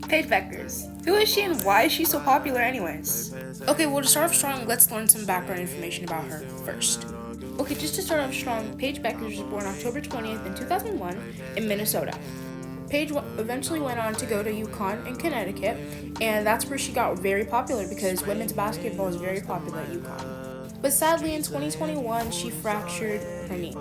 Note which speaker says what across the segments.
Speaker 1: Paige Bueckers. Who is she and why is she so popular anyways? Okay, well to start off strong, let's learn some background information about her first. Okay, just to start off strong, Paige Bueckers was born October 20th in 2001 in Minnesota. Paige eventually went on to go to UConn in Connecticut, and that's where she got very popular because women's basketball is very popular at UConn. But sadly, in 2021, she fractured her knee.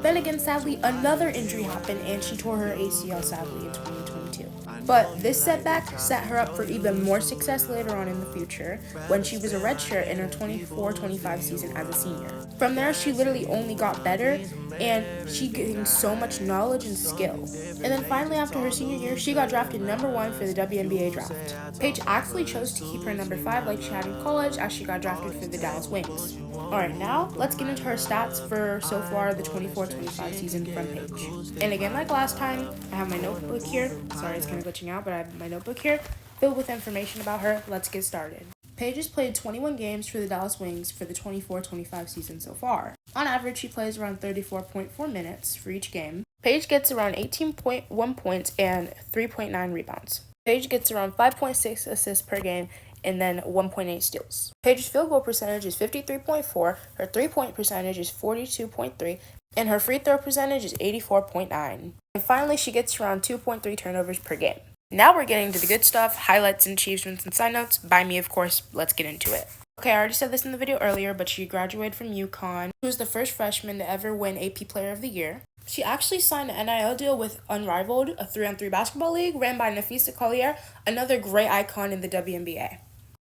Speaker 1: Then again, sadly, another injury happened and she tore her ACL sadly in 2022. But this setback set her up for even more success later on in the future when she was a redshirt in her 24-25 season as a senior. From there, she literally only got better and she gained so much knowledge and skill. And then finally, after her senior year, she got drafted number 1 for the WNBA draft. Paige actually chose to keep her number 5 like she had in college as she got drafted for the Dallas Wings. Alright, now let's get into her stats for so far the 24-25 season from Paige. And again, like last time, I have my notebook here. Sorry, it's kind of glitching out, but I have my notebook here filled with information about her. Let's get started. Paige has played 21 games for the Dallas Wings for the 24-25 season so far. On average, she plays around 34.4 minutes for each game. Paige gets around 18.1 points and 3.9 rebounds. Paige gets around 5.6 assists per game and then 1.8 steals. Paige's field goal percentage is 53.4, her three-point percentage is 42.3, and her free throw percentage is 84.9. And finally, she gets around 2.3 turnovers per game. Now we're getting to the good stuff, highlights and achievements and side notes. By me, of course. Let's get into it. Okay, I already said this in the video earlier, but she graduated from UConn. She was the first freshman to ever win AP Player of the Year. She actually signed an NIL deal with Unrivaled, a 3-on-3 basketball league ran by Nafisa Collier, another great icon in the WNBA.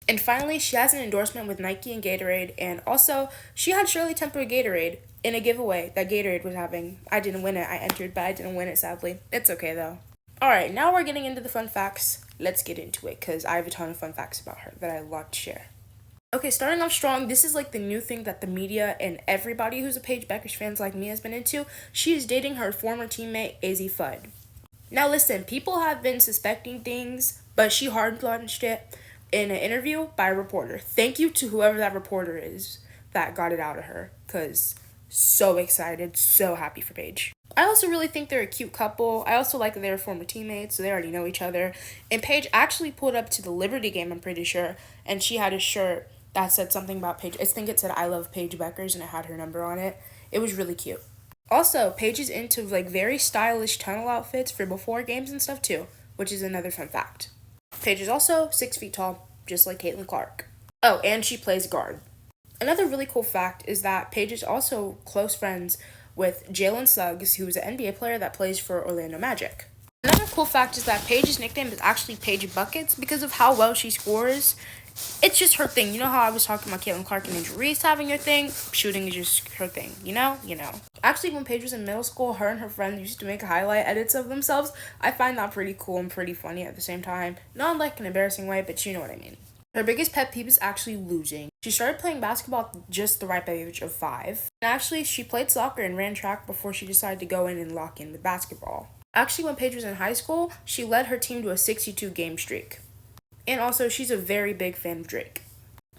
Speaker 1: And finally, she has an endorsement with Nike and Gatorade, and also, she had Shirley Temple Gatorade in a giveaway that Gatorade was having. I didn't win it. I entered, but I didn't win it, sadly. It's okay, though. Alright, now we're getting into the fun facts. Let's get into it, because I have a ton of fun facts about her that I love to share. Okay, starting off strong, this is like the new thing that the media and everybody who's a Paige Bueckers fans like me has been into. She is dating her former teammate, Izzy Fudd. Now listen, people have been suspecting things, but she hard-launched it in an interview by a reporter. Thank you to whoever that reporter is that got it out of her, because so excited, so happy for Paige. I also really think they're a cute couple. I also like that they're former teammates, so they already know each other. And Paige actually pulled up to the Liberty game, I'm pretty sure, and she had a shirt that said something about Paige. I think it said, "I love Paige Bueckers," and it had her number on it. It was really cute. Also, Paige is into like very stylish tunnel outfits for before games and stuff too, which is another fun fact. Paige is also 6 feet tall, just like Caitlin Clark. Oh, and she plays guard. Another really cool fact is that Paige is also close friends with Jalen Suggs, who is an NBA player that plays for Orlando Magic. Another cool fact is that Paige's nickname is actually Paige Buckets because of how well she scores. It's just her thing. You know how I was talking about Caitlin Clark and Angel Reese having her thing? Shooting is just her thing, you know? Actually, when Paige was in middle school, her and her friends used to make highlight edits of themselves. I find that pretty cool and pretty funny at the same time. Not like an embarrassing way, but you know what I mean. Her biggest pet peeve is actually losing. She started playing basketball at just the ripe age of 5. And actually, she played soccer and ran track before she decided to go in and lock in with basketball. Actually, when Paige was in high school, she led her team to a 62-game streak. And also, she's a very big fan of Drake.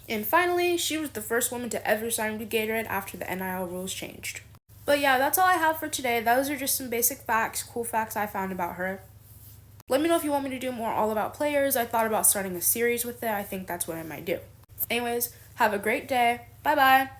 Speaker 1: And finally, she was the first woman to ever sign with Gatorade after the NIL rules changed. But yeah, that's all I have for today. Those are just some basic facts, cool facts I found about her. Let me know if you want me to do more all about players. I thought about starting a series with it. I think that's what I might do. Anyways, have a great day. Bye-bye.